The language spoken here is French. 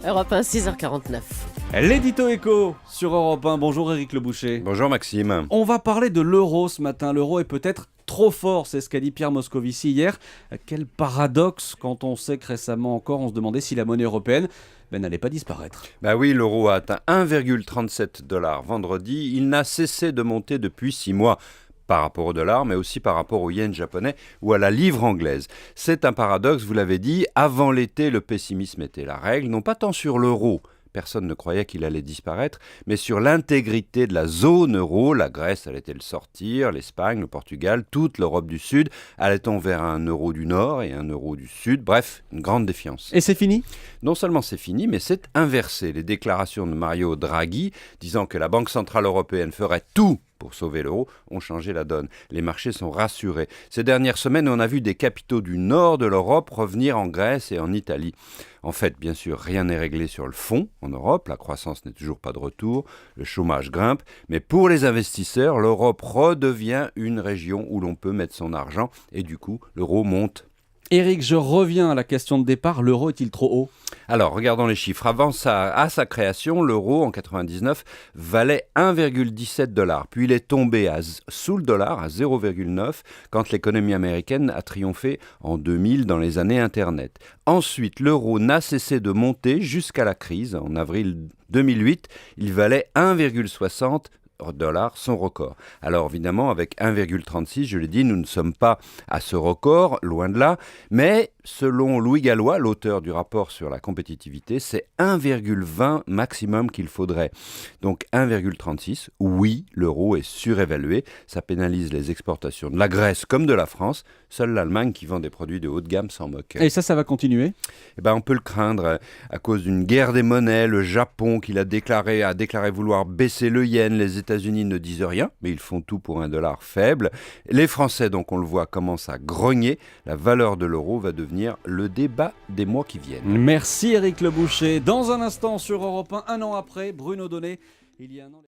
Europe 1, 6h49. L'édito éco sur Europe 1. Bonjour Éric Le Boucher. Bonjour Maxime. On va parler de l'euro ce matin. L'euro est peut-être trop fort, c'est ce qu'a dit Pierre Moscovici hier. Quel paradoxe quand on sait que récemment encore on se demandait si la monnaie européenne n'allait pas disparaître. Bah oui, l'euro a atteint 1,37 $ vendredi. Il n'a cessé de monter depuis 6 mois. Par rapport au dollar, mais aussi par rapport au yen japonais ou à la livre anglaise. C'est un paradoxe, vous l'avez dit, avant l'été, le pessimisme était la règle, non pas tant sur l'euro, personne ne croyait qu'il allait disparaître, mais sur l'intégrité de la zone euro. La Grèce allait-elle le sortir, l'Espagne, le Portugal, toute l'Europe du Sud, allait-on vers un euro du Nord et un euro du Sud? Bref, une grande défiance. Et c'est fini ? Non seulement c'est fini, mais c'est inversé. Les déclarations de Mario Draghi, disant que la Banque Centrale Européenne ferait tout pour sauver l'euro, ont changé la donne. Les marchés sont rassurés. Ces dernières semaines, on a vu des capitaux du nord de l'Europe revenir en Grèce et en Italie. En fait, bien sûr, rien n'est réglé sur le fond en Europe. La croissance n'est toujours pas de retour. Le chômage grimpe. Mais pour les investisseurs, l'Europe redevient une région où l'on peut mettre son argent et du coup, l'euro monte. Éric, je reviens à la question de départ. L'euro est-il trop haut ? Alors, regardons les chiffres. À sa création, l'euro, en 99, valait 1,17 $. Puis il est tombé sous le dollar, à 0,9, quand l'économie américaine a triomphé en 2000 dans les années Internet. Ensuite, l'euro n'a cessé de monter jusqu'à la crise. En avril 2008, il valait 1,60 $, son record. Alors évidemment, avec 1,36, je l'ai dit, nous ne sommes pas à ce record, loin de là, mais selon Louis Gallois, l'auteur du rapport sur la compétitivité, c'est 1,20 maximum qu'il faudrait. Donc 1,36, oui, l'euro est surévalué, ça pénalise les exportations de la Grèce comme de la France, seule l'Allemagne qui vend des produits de haut de gamme s'en moque. Et ça va continuer ? Eh ben, on peut le craindre à cause d'une guerre des monnaies. Le Japon, qui a déclaré vouloir baisser le yen. Les États-Unis ne disent rien, mais ils font tout pour un dollar faible. Les Français, donc on le voit, commencent à grogner. La valeur de l'euro va devenir le débat des mois qui viennent. Merci Éric Le Boucher. Dans un instant sur Europe 1, un an après, Bruno Donnet. Il y a un an...